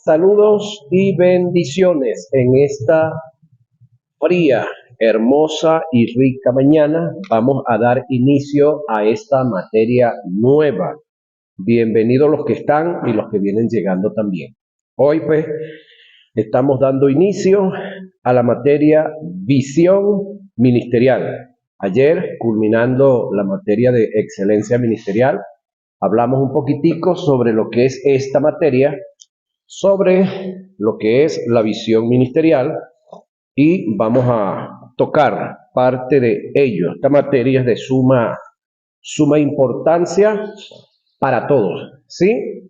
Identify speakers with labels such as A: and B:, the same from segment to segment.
A: Saludos y bendiciones en esta fría, hermosa y rica mañana. Vamos a dar inicio a esta materia nueva. Bienvenidos los que están y los que vienen llegando también. Hoy pues estamos dando inicio a la materia visión ministerial. Ayer, culminando la materia de excelencia ministerial, hablamos un poquitico sobre lo que es esta materia, sobre lo que es la visión ministerial, y vamos a tocar parte de ello. Esta materia es de suma importancia para todos, ¿sí?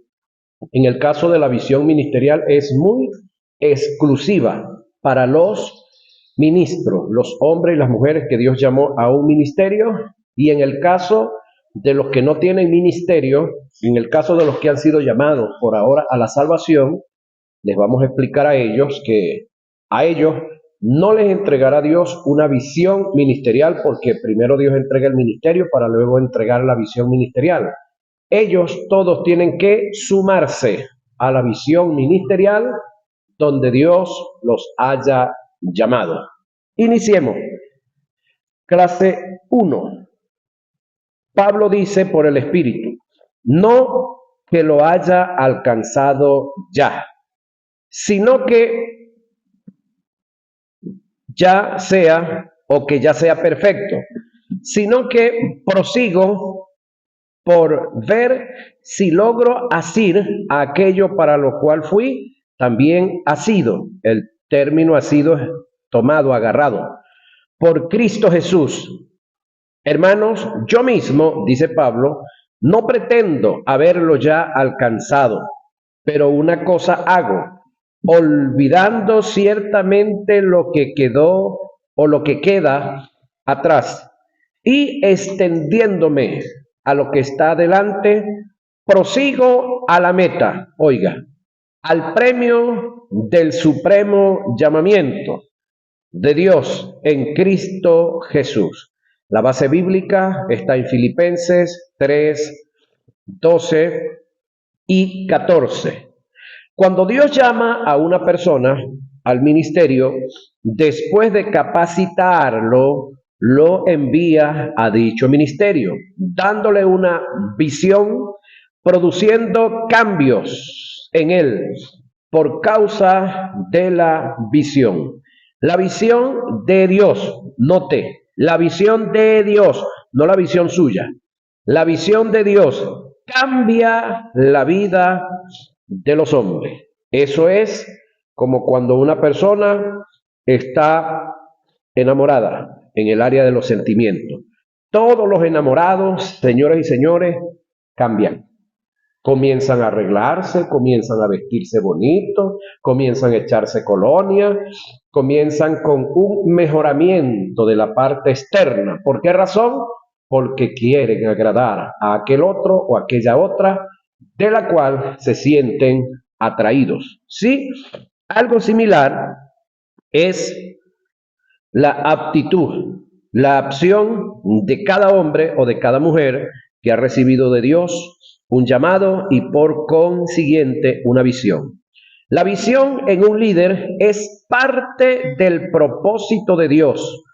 A: En el caso de la visión ministerial es muy exclusiva para los ministros, los hombres y las mujeres que Dios llamó a un ministerio, y en el caso de los que no tienen ministerio, en el caso de los que han sido llamados por ahora a la salvación, les vamos a explicar a ellos que a ellos no les entregará Dios una visión ministerial, porque primero Dios entrega el ministerio para luego entregar la visión ministerial. Ellos todos tienen que sumarse a la visión ministerial donde Dios los haya llamado. Iniciemos. Clase 1. Pablo dice por el Espíritu, no que lo haya alcanzado ya, sino que ya sea, o que ya sea perfecto, sino que prosigo por ver si logro asir a aquello para lo cual fui también asido. El término asido es tomado, agarrado, por Cristo Jesús. Hermanos, yo mismo, dice Pablo, no pretendo haberlo ya alcanzado, pero una cosa hago, olvidando ciertamente lo que quedó o lo que queda atrás, y extendiéndome a lo que está adelante, prosigo a la meta, oiga, al premio del supremo llamamiento de Dios en Cristo Jesús. La base bíblica está en Filipenses 3, 12 y 14. Cuando Dios llama a una persona al ministerio, después de capacitarlo, lo envía a dicho ministerio, dándole una visión, produciendo cambios en él por causa de la visión. La visión de Dios, note, la visión de Dios, no la visión suya. La visión de Dios cambia la vida de los hombres. Eso es como cuando una persona está enamorada en el área de los sentimientos. Todos los enamorados, señores y señores, cambian. Comienzan a arreglarse, comienzan a vestirse bonito, comienzan a echarse colonia, comienzan con un mejoramiento de la parte externa. ¿Por qué razón? Porque quieren agradar a aquel otro o aquella otra de la cual se sienten atraídos. ¿Sí? Algo similar es la aptitud, la acción de cada hombre o de cada mujer que ha recibido de Dios un llamado y por consiguiente una visión. La visión en un líder es parte del propósito de Dios,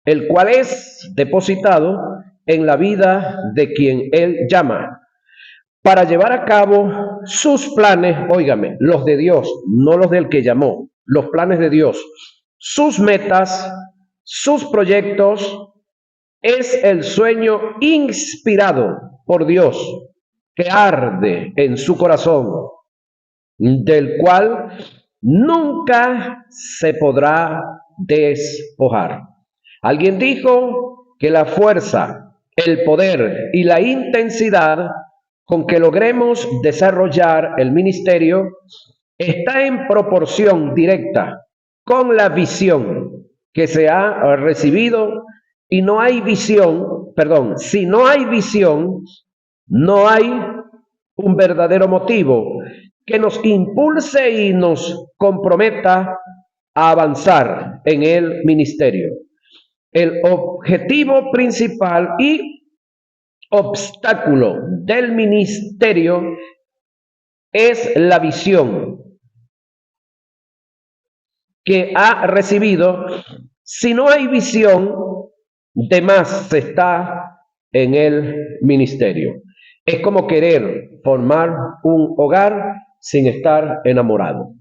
A: el cual es depositado en la vida de quien Él llama, para llevar a cabo sus planes, óigame, los de Dios, no los del que llamó, los planes de Dios, sus metas, sus proyectos. Es el sueño inspirado por Dios que arde en su corazón, del cual nunca se podrá despojar. Alguien dijo que la fuerza, el poder y la intensidad con que logremos desarrollar el ministerio está en proporción directa con la visión que se ha recibido, y no hay visión, si no hay visión, no hay un verdadero motivo que nos impulse y nos comprometa a avanzar en el ministerio. El objetivo principal y obstáculo del ministerio es la visión, que ha recibido, si no hay visión, de más se está en el ministerio. Es como querer formar un hogar sin estar enamorado.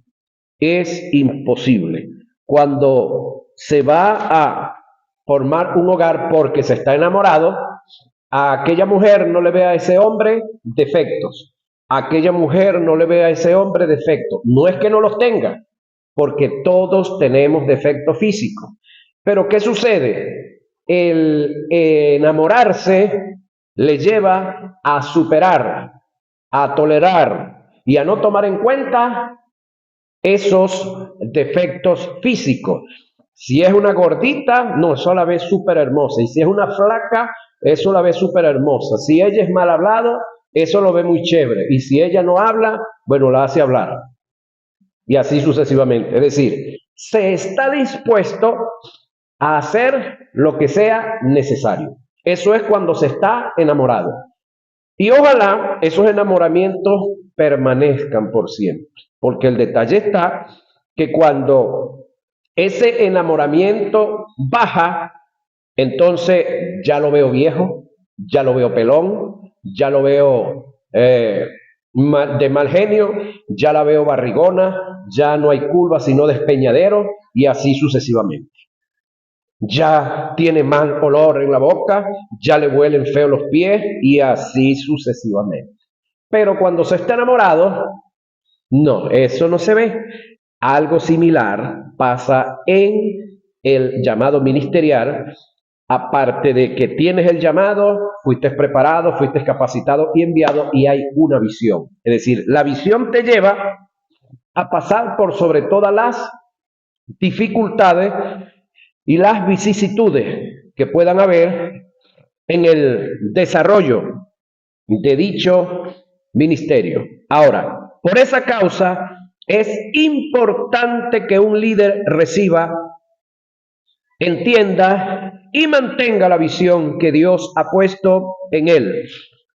A: Es imposible. Cuando se va a formar un hogar porque se está enamorado, a aquella mujer no le ve a ese hombre defectos. A aquella mujer no le ve a ese hombre defectos. No es que no los tenga, porque todos tenemos defectos físicos. Pero ¿qué sucede? El enamorarse le lleva a superar, a tolerar y a no tomar en cuenta esos defectos físicos. Si es una gordita, no, eso la ve súper hermosa. Y si es una flaca, eso la ve súper hermosa. Si ella es mal hablado, eso lo ve muy chévere. Y si ella no habla, bueno, la hace hablar. Y así sucesivamente. Es decir, se está dispuesto a hacer lo que sea necesario. Eso es cuando se está enamorado. Y ojalá esos enamoramientos permanezcan por siempre. Porque el detalle está que cuando ese enamoramiento baja, entonces ya lo veo viejo, ya lo veo pelón, ya lo veo de mal genio, ya la veo barrigona, ya no hay curva sino despeñadero y así sucesivamente. Ya tiene mal olor en la boca, ya le huelen feo los pies y así sucesivamente. Pero cuando se está enamorado, no, eso no se ve. Algo similar pasa en el llamado ministerial. Aparte de que tienes el llamado, fuiste preparado, fuiste capacitado y enviado y hay una visión. Es decir, la visión te lleva a pasar por sobre todas las dificultades y las vicisitudes que puedan haber en el desarrollo de dicho ministerio. Ahora, por esa causa es importante que un líder reciba, entienda y mantenga la visión que Dios ha puesto en él.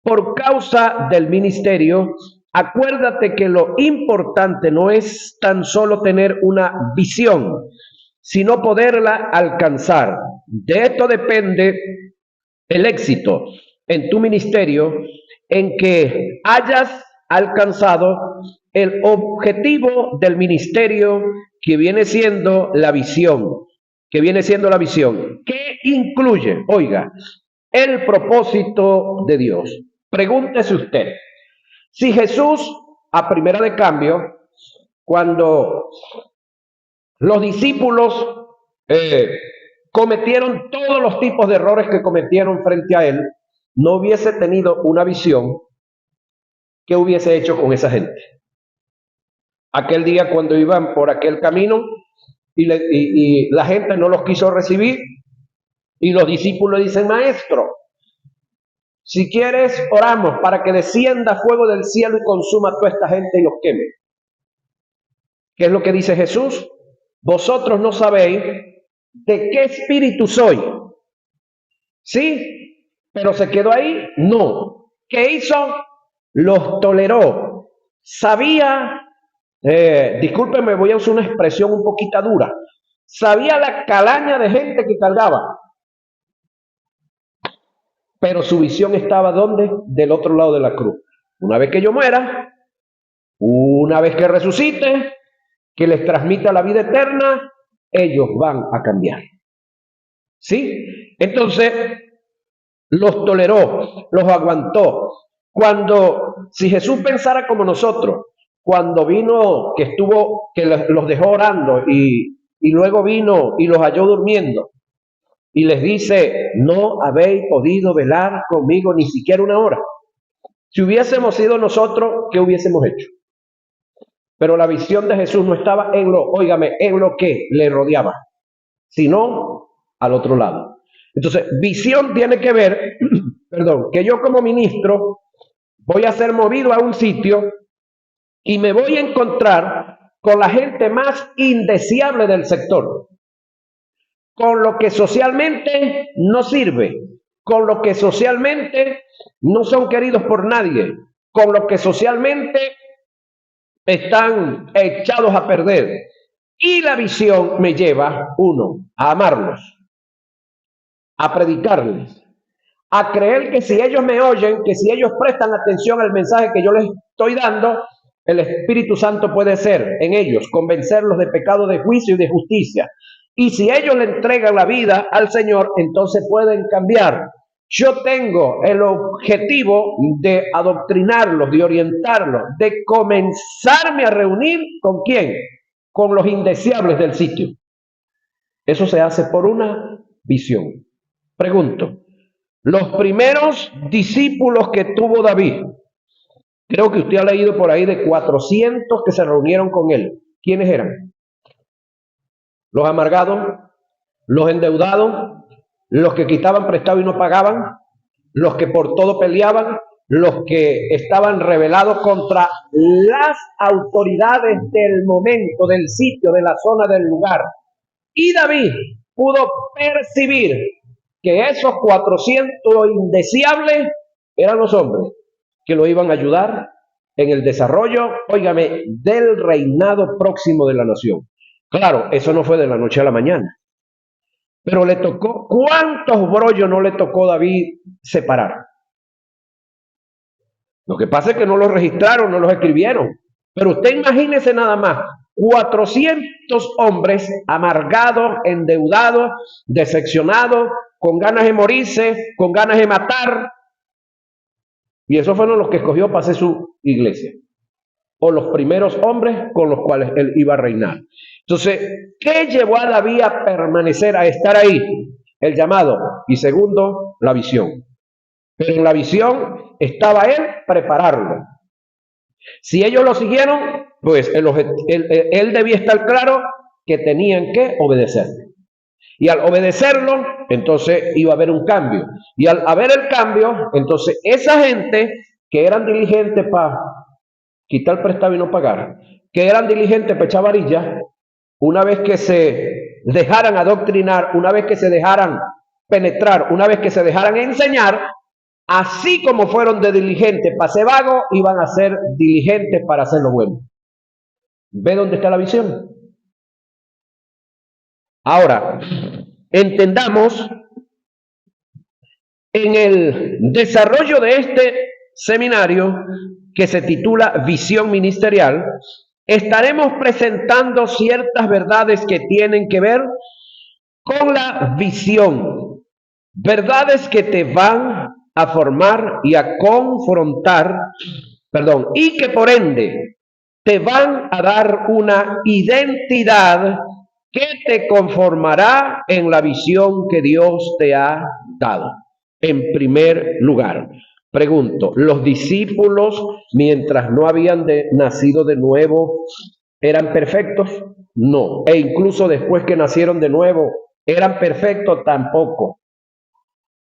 A: Por causa del ministerio, acuérdate que lo importante no es tan solo tener una visión, sino poderla alcanzar. De esto depende el éxito en tu ministerio, en que hayas alcanzado el objetivo del ministerio que viene siendo la visión, que incluye, oiga, el propósito de Dios. Pregúntese usted, si Jesús, a primera de cambio, cuando los discípulos cometieron todos los tipos de errores que cometieron frente a él, no hubiese tenido una visión, ¿qué hubiese hecho con esa gente? Aquel día cuando iban por aquel camino y la gente no los quiso recibir y los discípulos dicen, maestro, si quieres oramos para que descienda fuego del cielo y consuma a toda esta gente y los queme. ¿Qué es lo que dice Jesús? Vosotros no sabéis de qué espíritu soy. ¿Sí? Pero se quedó ahí. No. ¿Qué hizo? Los toleró. Sabía, discúlpenme, voy a usar una expresión un poquito dura. Sabía la calaña de gente que cargaba. Pero su visión estaba ¿dónde? Del otro lado de la cruz. Una vez que yo muera, una vez que resucite, que les transmita la vida eterna, ellos van a cambiar. ¿Sí? Entonces, los toleró, los aguantó. Si Jesús pensara como nosotros, cuando vino, que los dejó orando y luego vino y los halló durmiendo y les dice, no habéis podido velar conmigo ni siquiera una hora. Si hubiésemos sido nosotros, ¿qué hubiésemos hecho? Pero la visión de Jesús no estaba en lo que le rodeaba, sino al otro lado. Entonces, visión tiene que ver, que yo como ministro voy a ser movido a un sitio y me voy a encontrar con la gente más indeseable del sector, con lo que socialmente no sirve, con lo que socialmente no son queridos por nadie, con lo que socialmente están echados a perder. Y la visión me lleva, uno, a amarlos, a predicarles, a creer que si ellos me oyen, que si ellos prestan atención al mensaje que yo les estoy dando, el Espíritu Santo puede ser en ellos, convencerlos de pecado, de juicio y de justicia. Y si ellos le entregan la vida al Señor, entonces pueden cambiar. Yo tengo el objetivo de adoctrinarlos, de orientarlos, de comenzarme a reunir ¿con quién? Con los indeseables del sitio. Eso se hace por una visión. Pregunto, los primeros discípulos que tuvo David, creo que usted ha leído por ahí de 400 que se reunieron con él. ¿Quiénes eran? Los amargados, los endeudados, los que quitaban prestado y no pagaban, los que por todo peleaban, los que estaban rebelados contra las autoridades del momento, del sitio, de la zona, del lugar. Y David pudo percibir que esos 400 indeseables eran los hombres que lo iban a ayudar en el desarrollo, óigame, del reinado próximo de la nación. Claro, eso no fue de la noche a la mañana, pero le tocó, ¿cuántos brollos no le tocó a David separar? Lo que pasa es que no los registraron, no los escribieron, pero usted imagínese nada más, 400 hombres amargados, endeudados, decepcionados, con ganas de morirse, con ganas de matar. Y esos fueron los que escogió para hacer su iglesia. O los primeros hombres con los cuales él iba a reinar. Entonces, ¿qué llevó a David a permanecer, a estar ahí? El llamado. Y segundo, la visión. Pero en la visión estaba él prepararlo. Si ellos lo siguieron, pues él debía estar claro que tenían que obedecer. Y al obedecerlo, entonces iba a haber un cambio. Y al haber el cambio, entonces esa gente que eran diligentes para quitar prestado y no pagar, que eran diligentes para echar varilla, una vez que se dejaran adoctrinar, una vez que se dejaran penetrar, una vez que se dejaran enseñar, así como fueron de diligentes para ser vagos, iban a ser diligentes para hacer lo bueno. ¿Ve dónde está la visión? Ahora, entendamos, en el desarrollo de este seminario, que se titula Visión Ministerial, estaremos presentando ciertas verdades que tienen que ver con la visión. Verdades que te van a formar y a confrontar, y que por ende te van a dar una identidad que te conformará en la visión que Dios te ha dado. En primer lugar, pregunto, ¿los discípulos, mientras no habían nacido de nuevo, eran perfectos? No. E incluso después que nacieron de nuevo, ¿eran perfectos? Tampoco.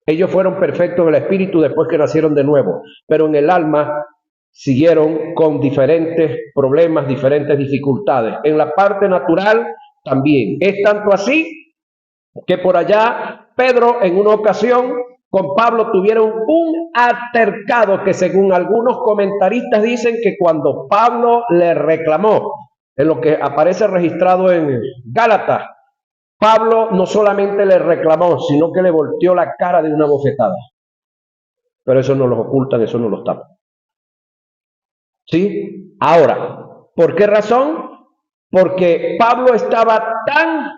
A: Ellos fueron perfectos en el espíritu después que nacieron de nuevo, pero en el alma siguieron con diferentes problemas, diferentes dificultades. En la parte natural también. Es tanto así que por allá Pedro en una ocasión con Pablo tuvieron un altercado que según algunos comentaristas dicen que cuando Pablo le reclamó, en lo que aparece registrado en Gálatas, Pablo no solamente le reclamó, sino que le volteó la cara de una bofetada. Pero eso no los ocultan, eso no los tapan. ¿Sí? Ahora, ¿por qué razón? Porque Pablo estaba tan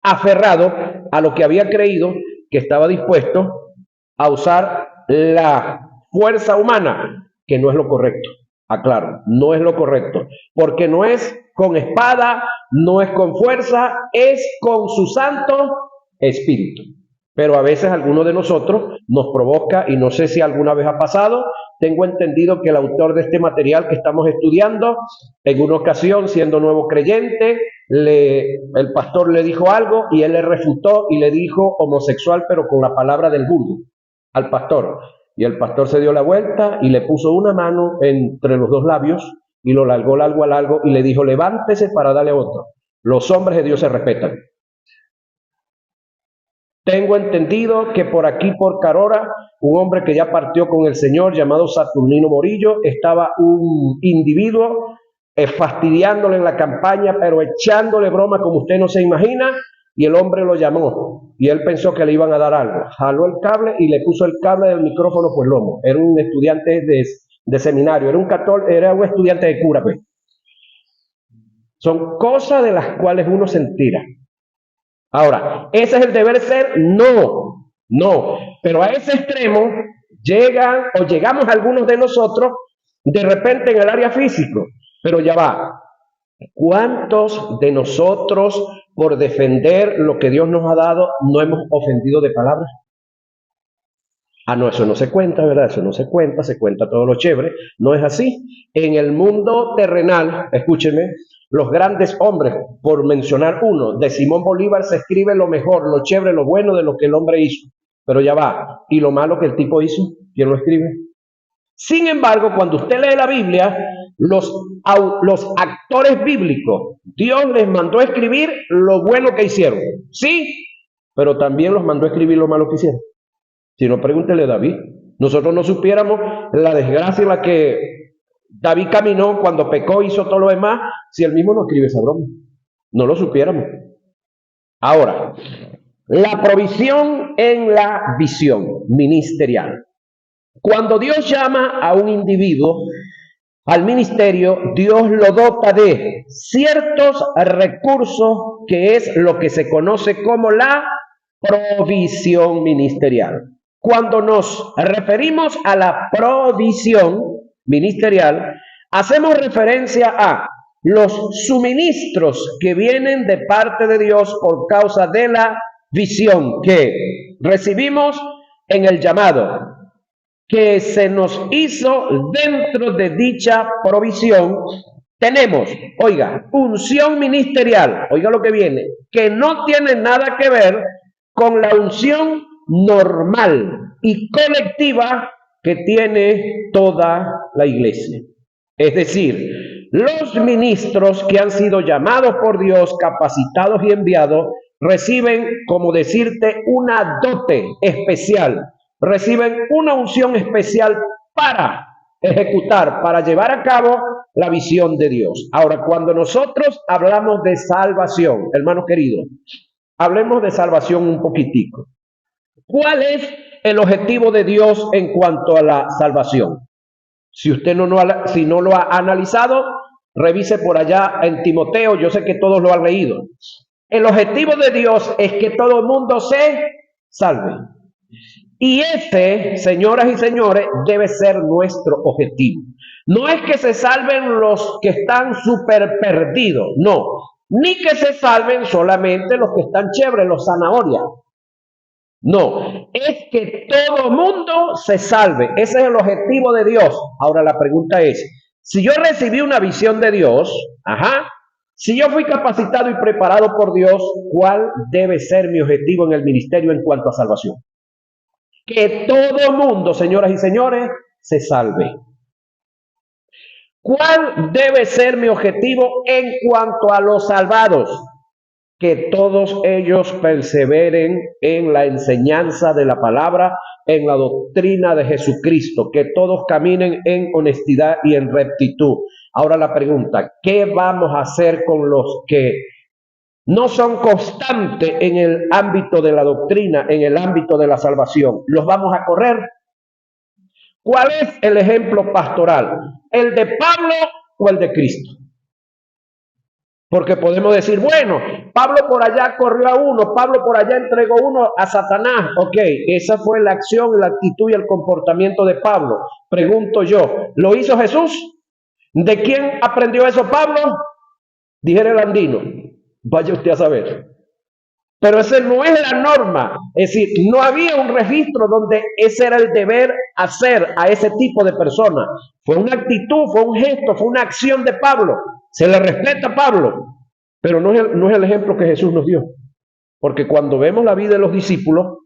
A: aferrado a lo que había creído que estaba dispuesto a usar la fuerza humana, que no es lo correcto. Aclaro, no es lo correcto, porque no es con espada, no es con fuerza, es con su Santo Espíritu. Pero a veces alguno de nosotros nos provoca, y no sé si alguna vez ha pasado, tengo entendido que el autor de este material que estamos estudiando, en una ocasión, siendo nuevo creyente, el pastor le dijo algo y él le refutó y le dijo homosexual, pero con la palabra del vulgo al pastor. Y el pastor se dio la vuelta y le puso una mano entre los dos labios y lo largó y le dijo, levántese para darle otro. Los hombres de Dios se respetan. Tengo entendido que por aquí, por Carora, un hombre que ya partió con el Señor, llamado Saturnino Morillo, estaba un individuo fastidiándole en la campaña, pero echándole broma como usted no se imagina, y el hombre lo llamó, y él pensó que le iban a dar algo. Jaló el cable y le puso el cable del micrófono por el lomo. Era un estudiante de seminario, era un estudiante de cura, pues. Son cosas de las cuales uno se entera. Ahora, ¿ese es el deber ser? No, no. Pero a ese extremo llegan o llegamos algunos de nosotros de repente en el área físico. Pero ya va. ¿Cuántos de nosotros, por defender lo que Dios nos ha dado, no hemos ofendido de palabras? Ah, no, eso no se cuenta, ¿verdad? Eso no se cuenta todo lo chévere. No es así. En el mundo terrenal, escúchenme, los grandes hombres, por mencionar uno, de Simón Bolívar se escribe lo mejor, lo chévere, lo bueno de lo que el hombre hizo. Pero ya va. ¿Y lo malo que el tipo hizo? ¿Quién lo escribe? Sin embargo, cuando usted lee la Biblia, los actores bíblicos, Dios les mandó a escribir lo bueno que hicieron. Sí, pero también los mandó a escribir lo malo que hicieron. Si no, pregúntele a David. Nosotros no supiéramos la desgracia en la que David caminó cuando pecó, hizo todo lo demás, si él mismo no escribe esa broma. No lo supiéramos. Ahora, la provisión en la visión ministerial. Cuando Dios llama a un individuo al ministerio, Dios lo dota de ciertos recursos que es lo que se conoce como la provisión ministerial. Cuando nos referimos a la provisión ministerial, hacemos referencia a los suministros que vienen de parte de Dios por causa de la visión que recibimos en el llamado, que se nos hizo dentro de dicha provisión. Tenemos, oiga, unción ministerial, oiga lo que viene, que no tiene nada que ver con la unción normal y colectiva que tiene toda la iglesia. Es decir, los ministros que han sido llamados por Dios, capacitados y enviados, reciben, como decirte, una dote especial, reciben una unción especial para ejecutar, para llevar a cabo la visión de Dios. Ahora, cuando nosotros hablamos de salvación, hermanos queridos, hablemos de salvación un poquitico. ¿Cuál es el objetivo de Dios en cuanto a la salvación? Si usted no lo ha analizado, revise por allá en Timoteo, yo sé que todos lo han leído. El objetivo de Dios es que todo el mundo se salve. Y ese, señoras y señores, debe ser nuestro objetivo. No es que se salven los que están súper perdidos, no. Ni que se salven solamente los que están chéveres, los zanahorias. No, es que todo mundo se salve. Ese es el objetivo de Dios. Ahora la pregunta es, si yo recibí una visión de Dios, si yo fui capacitado y preparado por Dios, ¿cuál debe ser mi objetivo en el ministerio en cuanto a salvación? Que todo mundo, señoras y señores, se salve. ¿Cuál debe ser mi objetivo en cuanto a los salvados? Que todos ellos perseveren en la enseñanza de la palabra, en la doctrina de Jesucristo, que todos caminen en honestidad y en rectitud. Ahora la pregunta, ¿qué vamos a hacer con los que no son constantes en el ámbito de la doctrina, en el ámbito de la salvación? ¿Los vamos a correr? ¿Cuál es el ejemplo pastoral? ¿El de Pablo o el de Cristo? Porque podemos decir, bueno, Pablo por allá corrió a uno, Pablo por allá entregó uno a Satanás. Ok, esa fue la acción, la actitud y el comportamiento de Pablo. Pregunto yo, ¿lo hizo Jesús? ¿De quién aprendió eso Pablo? Dijera el andino, vaya usted a saber. Pero ese no es la norma. Es decir, no había un registro donde ese era el deber hacer a ese tipo de personas. Fue una actitud, fue un gesto, fue una acción de Pablo. Se le respeta a Pablo, pero no es el ejemplo que Jesús nos dio. Porque cuando vemos la vida de los discípulos,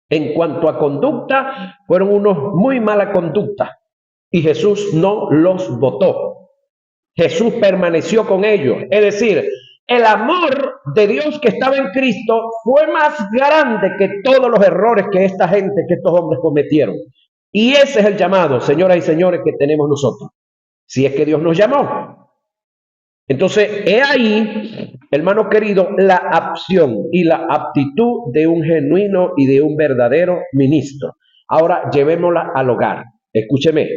A: en cuanto a conducta, fueron unos muy mala conducta. Y Jesús no los votó. Jesús permaneció con ellos. Es decir, el amor de Dios que estaba en Cristo fue más grande que todos los errores que esta gente, que estos hombres cometieron. Y ese es el llamado, señoras y señores, que tenemos nosotros. Si es que Dios nos llamó. Entonces, he ahí, hermano querido, la opción y la aptitud de un genuino y de un verdadero ministro. Ahora, llevémosla al hogar. Escúcheme.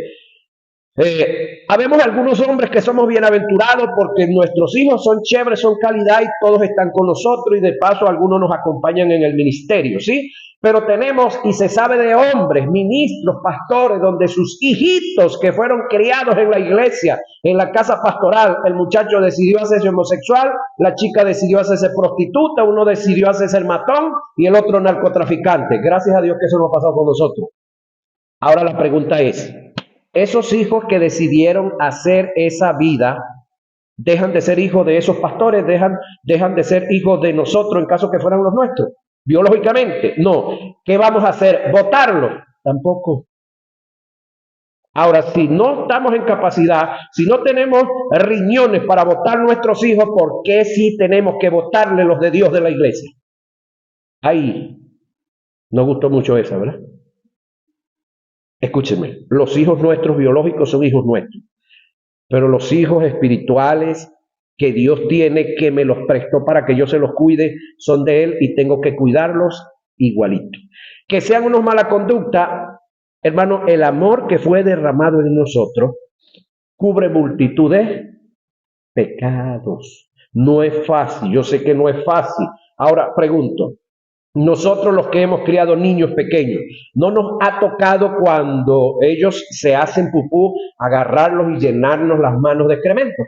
A: Habemos algunos hombres que somos bienaventurados porque nuestros hijos son chéveres, son calidad y todos están con nosotros y de paso algunos nos acompañan en el ministerio, ¿sí? Pero tenemos y se sabe de hombres, ministros, pastores, donde sus hijitos que fueron criados en la iglesia, en la casa pastoral, el muchacho decidió hacerse homosexual, la chica decidió hacerse prostituta, uno decidió hacerse matón y el otro narcotraficante. Gracias a Dios que eso no ha pasado con nosotros. Ahora la pregunta es, esos hijos que decidieron hacer esa vida, dejan de ser hijos de esos pastores, dejan de ser hijos de nosotros en caso que fueran los nuestros. Biológicamente, no. ¿Qué vamos a hacer? ¿Votarlos? Tampoco. Ahora, si no estamos en capacidad, si no tenemos riñones para votar nuestros hijos, ¿por qué sí tenemos que votarle los de Dios de la iglesia? Ahí nos gustó mucho esa, ¿verdad? Escúchenme, los hijos nuestros biológicos son hijos nuestros. Pero los hijos espirituales que Dios tiene, que me los prestó para que yo se los cuide, son de Él y tengo que cuidarlos igualito. Que sean unos mala conducta, hermano, el amor que fue derramado en nosotros cubre multitud de pecados. No es fácil, yo sé que no es fácil. Ahora pregunto, nosotros los que hemos criado niños pequeños, ¿no nos ha tocado cuando ellos se hacen pupú agarrarlos y llenarnos las manos de excremento?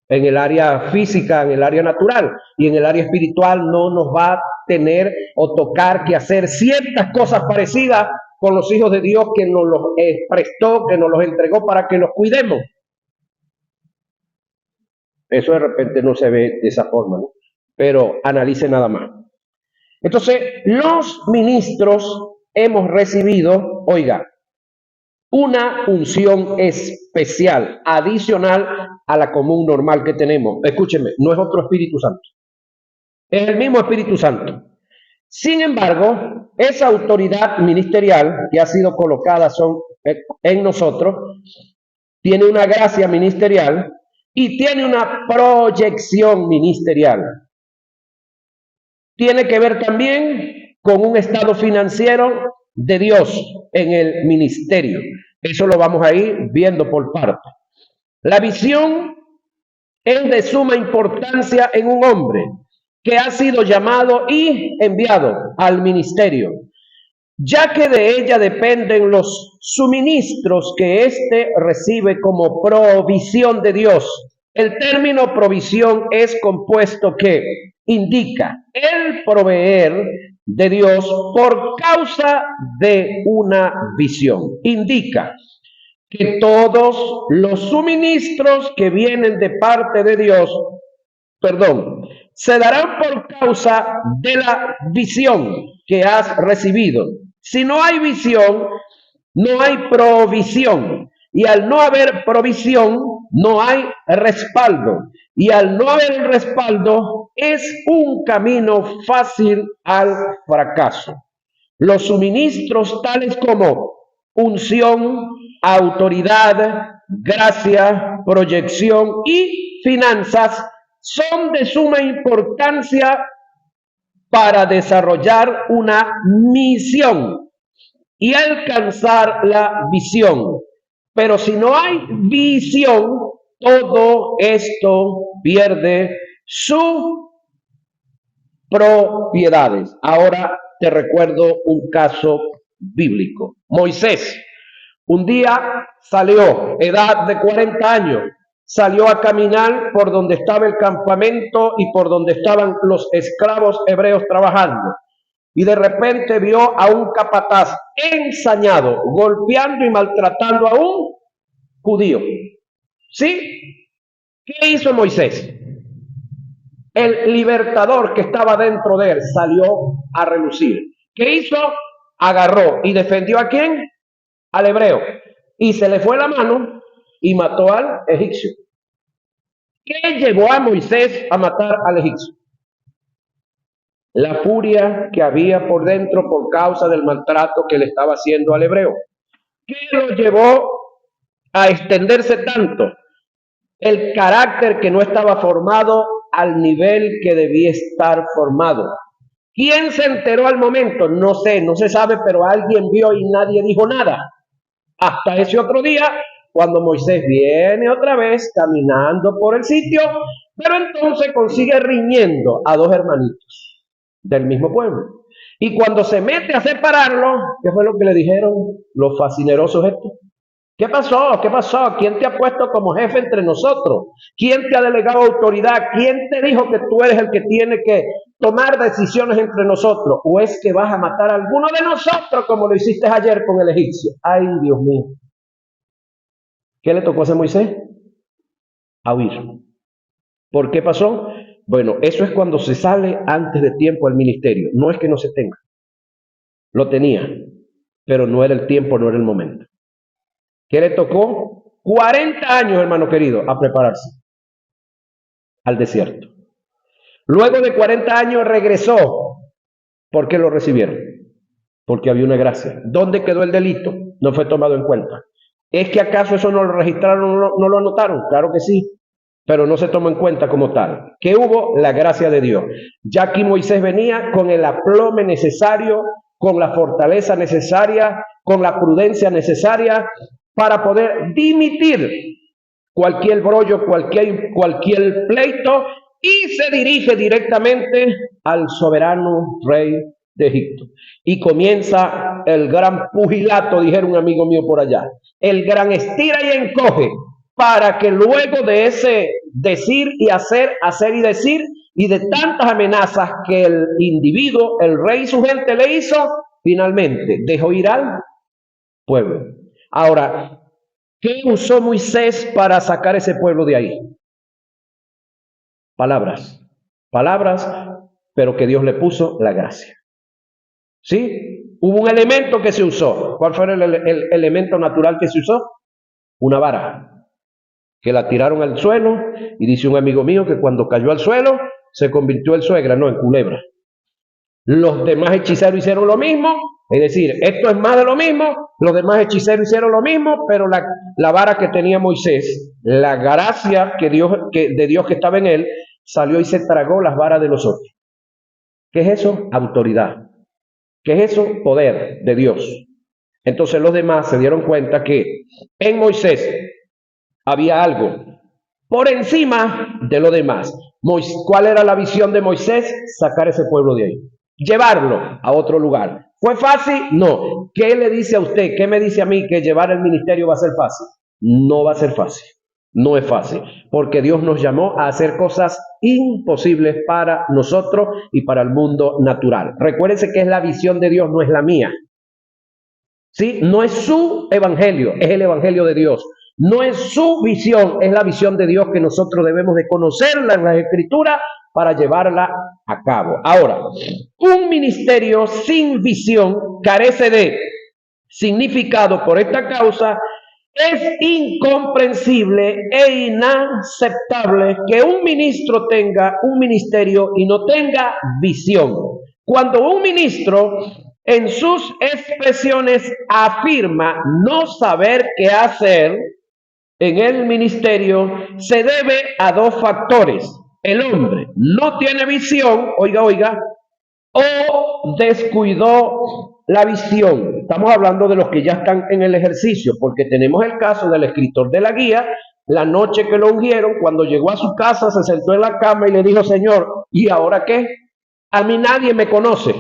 A: En el área física, en el área natural y en el área espiritual no nos va a tener o tocar que hacer ciertas cosas parecidas con los hijos de Dios que nos los prestó, que nos los entregó para que los cuidemos. Eso de repente no se ve de esa forma, ¿no? Pero analice nada más. Entonces, los ministros hemos recibido, oiga, una unción especial, adicional a la común normal que tenemos. Escúchenme, no es otro Espíritu Santo, es el mismo Espíritu Santo. Sin embargo, esa autoridad ministerial que ha sido colocada en nosotros, tiene una gracia ministerial y tiene una proyección ministerial. Tiene que ver también con un estado financiero de Dios en el ministerio. Eso lo vamos a ir viendo por partes. La visión es de suma importancia en un hombre que ha sido llamado y enviado al ministerio, ya que de ella dependen los suministros que éste recibe como provisión de Dios. El término provisión es compuesto que indica el proveer de Dios por causa de una visión. Indica que todos los suministros que vienen de parte de Dios, se darán por causa de la visión que has recibido. Si no hay visión, no hay provisión. Y al no haber provisión, no hay respaldo. Y al no haber respaldo, es un camino fácil al fracaso. Los suministros tales como unción, autoridad, gracia, proyección y finanzas son de suma importancia para desarrollar una misión y alcanzar la visión. Pero si no hay visión, todo esto pierde sus propiedades. Ahora te recuerdo un caso bíblico. Moisés, un día salió, edad de 40 años, salió a caminar por donde estaba el campamento y por donde estaban los esclavos hebreos trabajando. Y de repente vio a un capataz ensañado, golpeando y maltratando a un judío. ¿Sí? ¿Qué hizo Moisés? El libertador que estaba dentro de él salió a relucir. ¿Qué hizo? Agarró y defendió ¿a quién? Al hebreo. Y se le fue la mano y mató al egipcio. ¿Qué llevó a Moisés a matar al egipcio? La furia que había por dentro por causa del maltrato que le estaba haciendo al hebreo. ¿Qué lo llevó a extenderse tanto? el carácter que no estaba formado al nivel que debía estar formado. ¿Quién se enteró al momento? No sé, no se sabe, pero alguien vio y nadie dijo nada. Hasta ese otro día, cuando Moisés viene otra vez caminando por el sitio, pero entonces consigue riñendo a dos hermanitos del mismo pueblo. Y cuando se mete a separarlos, ¿qué fue lo que le dijeron los fascinerosos estos? ¿Qué pasó? ¿Qué pasó? ¿Quién te ha puesto como jefe entre nosotros? ¿Quién te ha delegado autoridad? ¿Quién te dijo que tú eres el que tiene que tomar decisiones entre nosotros? ¿O es que vas a matar a alguno de nosotros como lo hiciste ayer con el egipcio? ¡Ay, Dios mío! ¿Qué le tocó hacer a Moisés? A huir. ¿Por qué pasó? Bueno, eso es cuando se sale antes de tiempo al ministerio. No es que no se tenga. Lo tenía, pero no era el tiempo, no era el momento. ¿Qué le tocó? 40 años, hermano querido, a prepararse al desierto. Luego de 40 años regresó. ¿Por qué lo recibieron? Porque había una gracia. ¿Dónde quedó el delito? No fue tomado en cuenta. ¿Es que acaso eso no lo registraron, no lo anotaron? Claro que sí, pero no se tomó en cuenta como tal. ¿Qué hubo? La gracia de Dios. Ya aquí Moisés venía con el aplome necesario, con la fortaleza necesaria, con la prudencia necesaria para poder dimitir cualquier brollo, cualquier pleito, y se dirige directamente al soberano rey de Egipto. Y comienza el gran pugilato, dijeron un amigo mío por allá, el gran estira y encoge, para que luego de ese decir y hacer y decir, y de tantas amenazas que el individuo, el rey y su gente le hizo, finalmente dejó ir al pueblo. Ahora, ¿qué usó Moisés para sacar ese pueblo de ahí? Palabras. Palabras, pero que Dios le puso la gracia. ¿Sí? Hubo un elemento que se usó. ¿Cuál fue el elemento natural que se usó? Una vara. Que la tiraron al suelo, y dice un amigo mío que cuando cayó al suelo, se convirtió en suegra, no en culebra. Los demás hechiceros hicieron lo mismo, es decir, esto es más de lo mismo, los demás hechiceros hicieron lo mismo, pero la vara que tenía Moisés, la gracia de Dios que estaba en él, salió y se tragó las varas de los otros. ¿Qué es eso? Autoridad. ¿Qué es eso? Poder de Dios. Entonces los demás se dieron cuenta que en Moisés había algo por encima de lo demás. ¿Cuál era la visión de Moisés? Sacar ese pueblo de ahí, llevarlo a otro lugar. ¿Fue fácil? No. ¿Qué le dice a usted? ¿Qué me dice a mí que llevar el ministerio va a ser fácil? No va a ser fácil. No es fácil, porque Dios nos llamó a hacer cosas imposibles para nosotros y para el mundo natural. Recuérdense que es la visión de Dios, no es la mía. ¿Sí? No es su evangelio, es el evangelio de Dios. No es su visión, es la visión de Dios que nosotros debemos de conocerla en la Escritura para llevarla a cabo. Ahora, un ministerio sin visión carece de significado. Por esta causa, es incomprensible e inaceptable que un ministro tenga un ministerio y no tenga visión. Cuando un ministro en sus expresiones afirma no saber qué hacer en el ministerio, se debe a dos factores. El hombre no tiene visión, oiga, o descuidó la visión. Estamos hablando de los que ya están en el ejercicio, porque tenemos el caso del escritor de la guía, la noche que lo ungieron, cuando llegó a su casa, se sentó en la cama y le dijo, Señor, ¿y ahora qué? A mí nadie me conoce.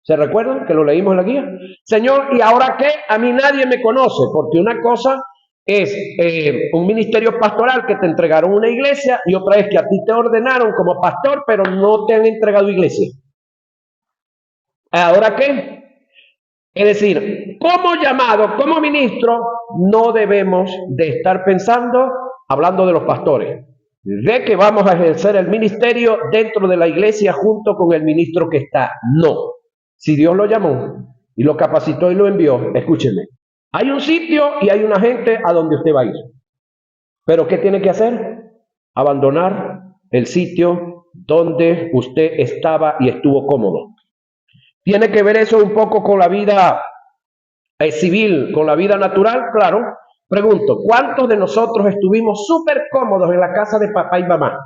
A: ¿Se recuerdan que lo leímos en la guía? Señor, ¿y ahora qué? A mí nadie me conoce, porque una cosa es un ministerio pastoral que te entregaron una iglesia y otra es que a ti te ordenaron como pastor, pero no te han entregado iglesia. ¿Ahora qué? Es decir, como llamado, como ministro, no debemos de estar pensando, hablando de los pastores, de que vamos a ejercer el ministerio dentro de la iglesia junto con el ministro que está. No. Si Dios lo llamó y lo capacitó y lo envió, escúchenme, hay un sitio y hay una gente a donde usted va a ir. ¿Pero qué tiene que hacer? Abandonar el sitio donde usted estaba y estuvo cómodo. ¿Tiene que ver eso un poco con la vida civil, con la vida natural? Claro, Pregunto, ¿cuántos de nosotros estuvimos súper cómodos en la casa de papá y mamá?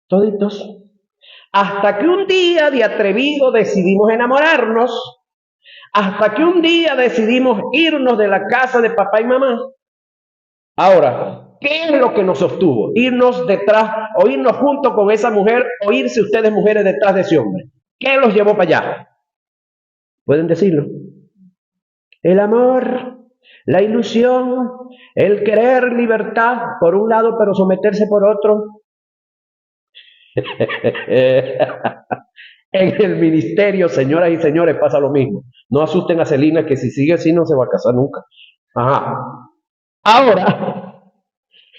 A: Toditos. Hasta que un día de atrevido decidimos enamorarnos, hasta que un día decidimos irnos de la casa de papá y mamá. Ahora, ¿qué es lo que nos sostuvo? Irnos detrás, o irnos junto con esa mujer, o irse ustedes mujeres detrás de ese hombre. ¿Qué los llevó para allá? ¿Pueden decirlo? El amor, la ilusión, el querer libertad por un lado, pero someterse por otro. En el ministerio, señoras y señores, pasa lo mismo. No asusten a Celina, que si sigue así no se va a casar nunca. Ajá. Ahora,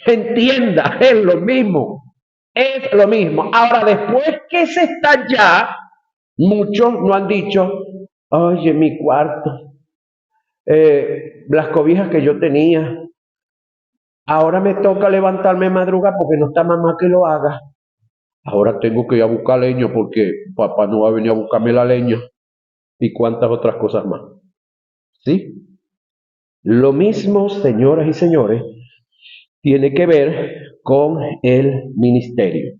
A: entienda, es lo mismo. Es lo mismo. Ahora, después que se está ya, muchos no han dicho, oye, mi cuarto, las cobijas que yo tenía, ahora me toca levantarme madruga porque no está mamá que lo haga. Ahora tengo que ir a buscar leña porque papá no va a venir a buscarme la leña y cuántas otras cosas más. ¿Sí? Lo mismo, señoras y señores, tiene que ver con el ministerio.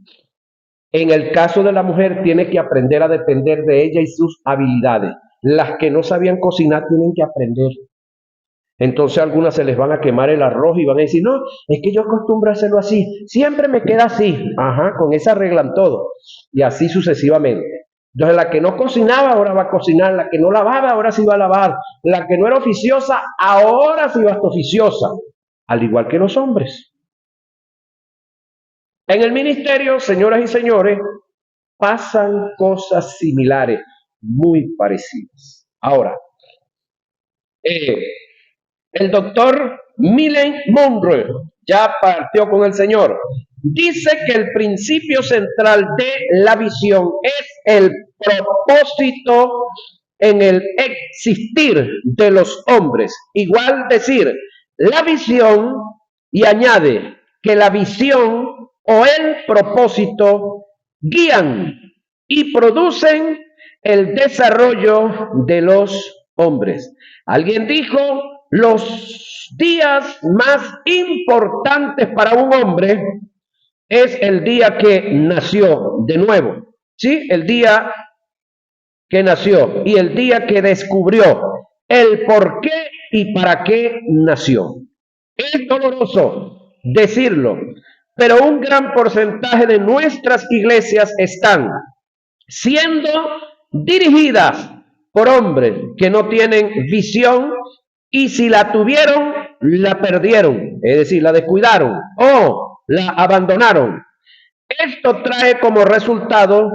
A: En el caso de la mujer, tiene que aprender a depender de ella y sus habilidades. Las que no sabían cocinar tienen que aprender. Entonces a algunas se les van a quemar el arroz y van a decir, no, es que yo acostumbro a hacerlo así, siempre me queda así. Ajá, con esa arreglan todo. Y así sucesivamente. Entonces la que no cocinaba ahora va a cocinar, la que no lavaba ahora sí va a lavar, la que no era oficiosa ahora sí va a estar oficiosa, al igual que los hombres. En el ministerio, señoras y señores, pasan cosas similares, muy parecidas. Ahora, el doctor Millen Monroe ya partió con el Señor. Dice que el principio central de la visión es el propósito en el existir de los hombres. Igual decir, la visión, y añade que la visión o el propósito guían y producen el desarrollo de los hombres. Alguien dijo, los días más importantes para un hombre es el día que nació de nuevo, ¿sí? El día que nació y el día que descubrió el por qué y para qué nació. Es doloroso decirlo, pero un gran porcentaje de nuestras iglesias están siendo dirigidas por hombres que no tienen visión y si la tuvieron, la perdieron, es decir, la descuidaron o la abandonaron. Esto trae como resultado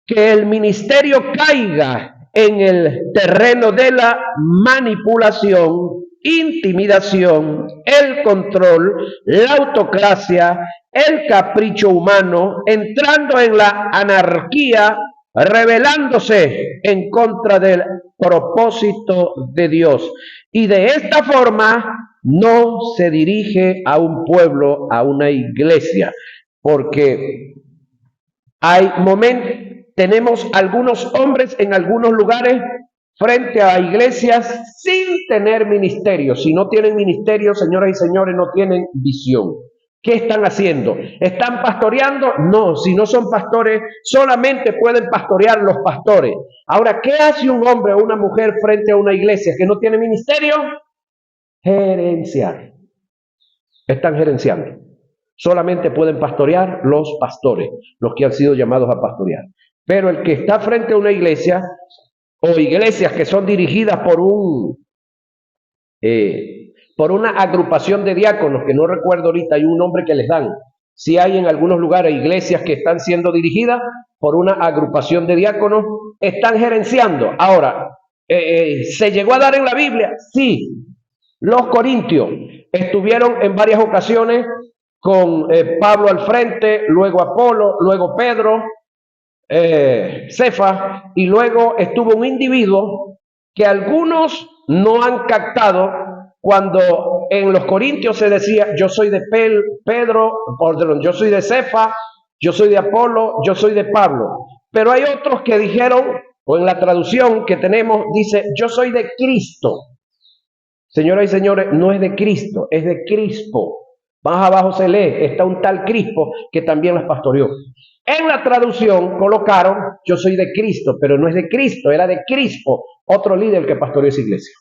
A: que el ministerio caiga en el terreno de la manipulación, intimidación, el control, la autocracia, el capricho humano, entrando en la anarquía, rebelándose en contra del propósito de Dios. Y de esta forma no se dirige a un pueblo, a una iglesia, porque hay momentos, tenemos algunos hombres en algunos lugares frente a iglesias sin tener ministerio. Si no tienen ministerio, señoras y señores, no tienen visión. ¿Qué están haciendo? ¿Están pastoreando? No, si no son pastores, solamente pueden pastorear los pastores. Ahora, ¿qué hace un hombre o una mujer frente a una iglesia que no tiene ministerio? Gerenciar. Están gerenciando. Solamente pueden pastorear los pastores, los que han sido llamados a pastorear. Pero el que está frente a una iglesia, o iglesias que son dirigidas por una agrupación de diáconos, que no recuerdo ahorita, hay un nombre que les dan. Si hay en algunos lugares iglesias que están siendo dirigidas por una agrupación de diáconos, están gerenciando. Ahora, ¿se llegó a dar en la Biblia? Sí. Los corintios estuvieron en varias ocasiones con Pablo al frente, luego Apolo, luego Pedro, Cefas, y luego estuvo un individuo que algunos no han captado cuando en los Corintios se decía, yo soy de Pedro, perdón, yo soy de Cefas, yo soy de Apolo, yo soy de Pablo. Pero hay otros que dijeron, o en la traducción que tenemos, dice, yo soy de Cristo. Señoras y señores, no es de Cristo, es de Crispo. Más abajo se lee, está un tal Crispo que también las pastoreó. En la traducción colocaron, yo soy de Cristo, pero no es de Cristo, era de Crispo, otro líder que pastoreó esa iglesia.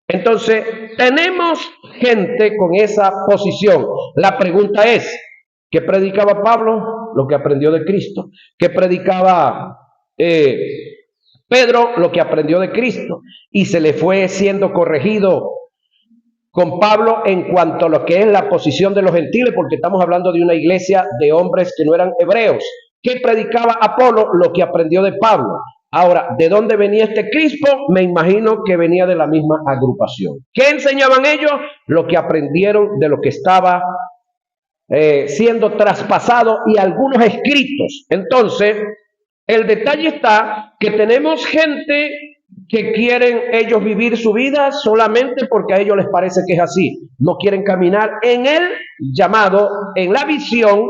A: Entonces, tenemos gente con esa posición. La pregunta es, ¿qué predicaba Pablo? Lo que aprendió de Cristo. ¿Qué predicaba Pedro? Lo que aprendió de Cristo. Y se le fue siendo corregido con Pablo en cuanto a lo que es la posición de los gentiles, porque estamos hablando de una iglesia de hombres que no eran hebreos. ¿Qué predicaba Apolo? Lo que aprendió de Pablo. Ahora, ¿de dónde venía este Crispo? Me imagino que venía de la misma agrupación. ¿Qué enseñaban ellos? Lo que aprendieron de lo que estaba siendo traspasado y algunos escritos. Entonces, el detalle está que tenemos gente que quieren ellos vivir su vida solamente porque a ellos les parece que es así. No quieren caminar en el llamado, en la visión,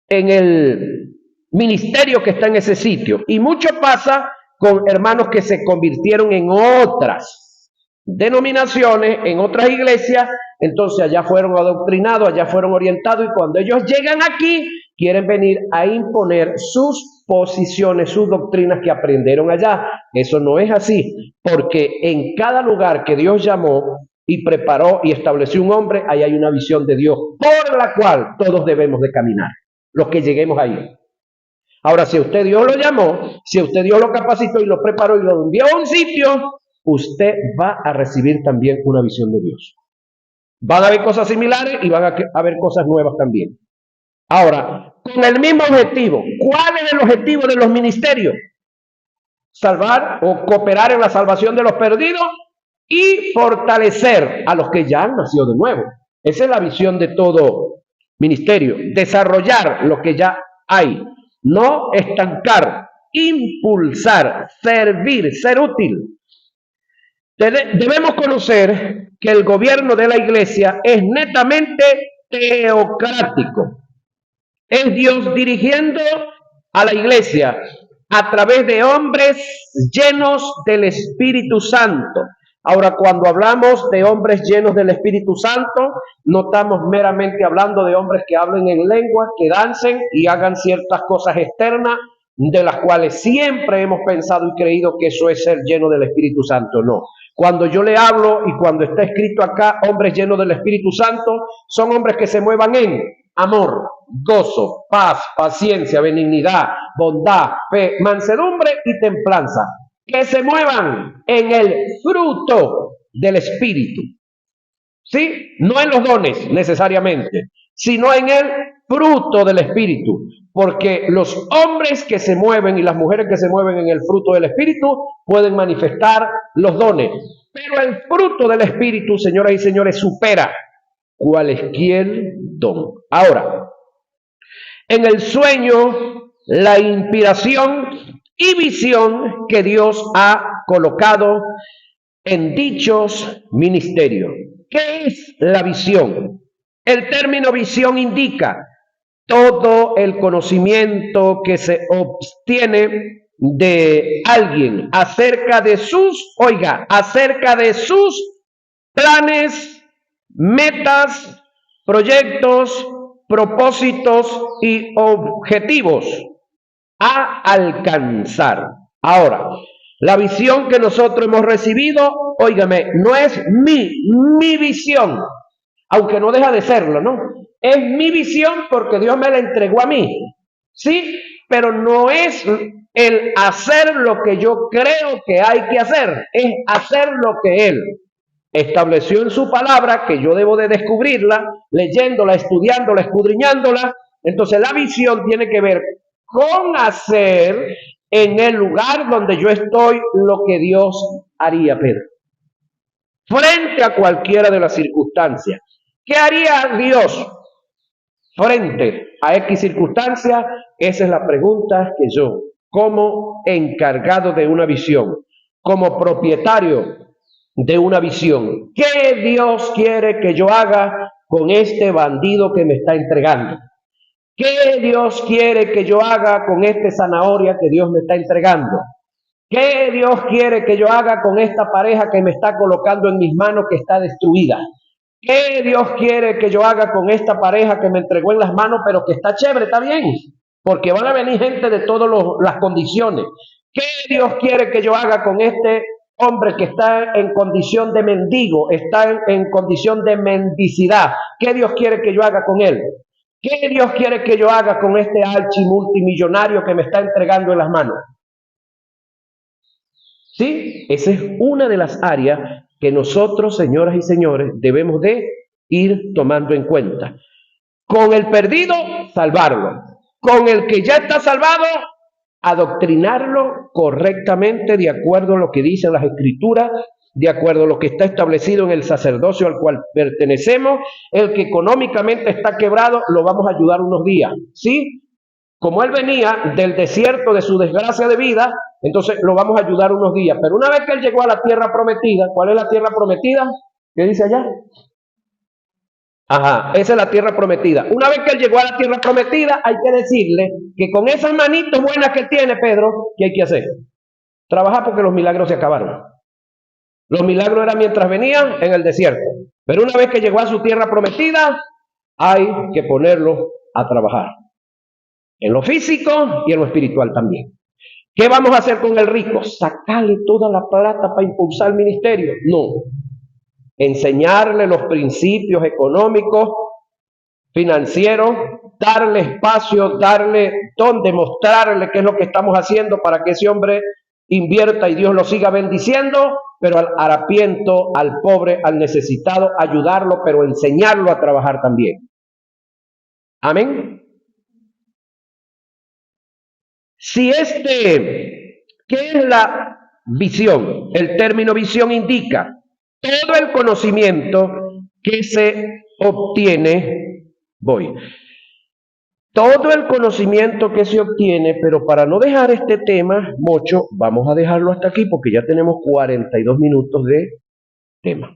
A: en el ministerio que está en ese sitio. Y mucho pasa con hermanos que se convirtieron en otras denominaciones, en otras iglesias, entonces allá fueron adoctrinados, allá fueron orientados, y cuando ellos llegan aquí, quieren venir a imponer sus posiciones, sus doctrinas que aprendieron allá. Eso no es así, porque en cada lugar que Dios llamó y preparó y estableció un hombre, ahí hay una visión de Dios por la cual todos debemos de caminar, los que lleguemos ahí. Ahora, si usted Dios lo llamó, si usted Dios lo capacitó y lo preparó y lo envió a un sitio, usted va a recibir también una visión de Dios. Van a haber cosas similares y van a haber cosas nuevas también. Ahora, con el mismo objetivo. ¿Cuál es el objetivo de los ministerios? Salvar o cooperar en la salvación de los perdidos y fortalecer a los que ya han nacido de nuevo. Esa es la visión de todo ministerio. Desarrollar lo que ya hay. No estancar, impulsar, servir, ser útil. Debemos conocer que el gobierno de la iglesia es netamente teocrático. Es Dios dirigiendo a la iglesia a través de hombres llenos del Espíritu Santo. Ahora, cuando hablamos de hombres llenos del Espíritu Santo, no estamos meramente hablando de hombres que hablen en lengua, que dancen y hagan ciertas cosas externas, de las cuales siempre hemos pensado y creído que eso es ser lleno del Espíritu Santo. No. Cuando yo le hablo y cuando está escrito acá, hombres llenos del Espíritu Santo, son hombres que se muevan en amor, gozo, paz, paciencia, benignidad, bondad, fe, mansedumbre y templanza. Que se muevan en el fruto del Espíritu. ¿Sí? No en los dones necesariamente, sino en el fruto del Espíritu. Porque los hombres que se mueven y las mujeres que se mueven en el fruto del Espíritu pueden manifestar los dones. Pero el fruto del Espíritu, señoras y señores, supera cualquier don. Ahora, en el sueño, la inspiración y visión que Dios ha colocado en dichos ministerios. ¿Qué es la visión? El término visión indica todo el conocimiento que se obtiene de alguien acerca de acerca de sus planes, metas, proyectos, propósitos y objetivos a alcanzar. Ahora, la visión que nosotros hemos recibido, óigame, no es mi visión, aunque no deja de serlo, ¿no? Es mi visión porque Dios me la entregó a mí, ¿sí? Pero no es el hacer lo que yo creo que hay que hacer, es hacer lo que Él estableció en su palabra, que yo debo de descubrirla, leyéndola, estudiándola, escudriñándola. Entonces la visión tiene que ver con hacer en el lugar donde yo estoy lo que Dios haría, Pedro. Frente a cualquiera de las circunstancias. ¿Qué haría Dios frente a X circunstancia? Esa es la pregunta que yo, como encargado de una visión, como propietario de una visión, ¿qué Dios quiere que yo haga con este bandido que me está entregando? ¿Qué Dios quiere que yo haga con esta zanahoria que Dios me está entregando? ¿Qué Dios quiere que yo haga con esta pareja que me está colocando en mis manos que está destruida? ¿Qué Dios quiere que yo haga con esta pareja que me entregó en las manos pero que está chévere, está bien? Porque van a venir gente de todas las condiciones. ¿Qué Dios quiere que yo haga con este hombre que está en condición de mendigo, está en condición de mendicidad? ¿Qué Dios quiere que yo haga con él? ¿Qué Dios quiere que yo haga con este multimillonario que me está entregando en las manos? ¿Sí? Esa es una de las áreas que nosotros, señoras y señores, debemos de ir tomando en cuenta. Con el perdido, salvarlo. Con el que ya está salvado, adoctrinarlo correctamente de acuerdo a lo que dicen las Escrituras, de acuerdo a lo que está establecido en el sacerdocio al cual pertenecemos. El que económicamente está quebrado, lo vamos a ayudar unos días, ¿sí? Como él venía del desierto de su desgracia de vida, entonces lo vamos a ayudar unos días. Pero una vez que él llegó a la tierra prometida, ¿cuál es la tierra prometida? ¿Qué dice allá? Ajá, esa es la tierra prometida. Una vez que él llegó a la tierra prometida, hay que decirle que con esas manitos buenas que tiene Pedro, ¿qué hay que hacer? Trabajar, porque los milagros se acabaron. Los milagros eran mientras venía en el desierto. Pero una vez que llegó a su tierra prometida, hay que ponerlo a trabajar. En lo físico y en lo espiritual también. ¿Qué vamos a hacer con el rico? ¿Sacarle toda la plata para impulsar el ministerio? No. Enseñarle los principios económicos, financieros, darle espacio, darle donde, mostrarle qué es lo que estamos haciendo para que ese hombre invierta y Dios lo siga bendiciendo, pero al harapiento, al pobre, al necesitado, ayudarlo, pero enseñarlo a trabajar también. Amén. Si ¿qué es la visión? El término visión indica todo el conocimiento que se obtiene, todo el conocimiento que se obtiene, pero para no dejar este tema, vamos a dejarlo hasta aquí porque ya tenemos 42 minutos de tema.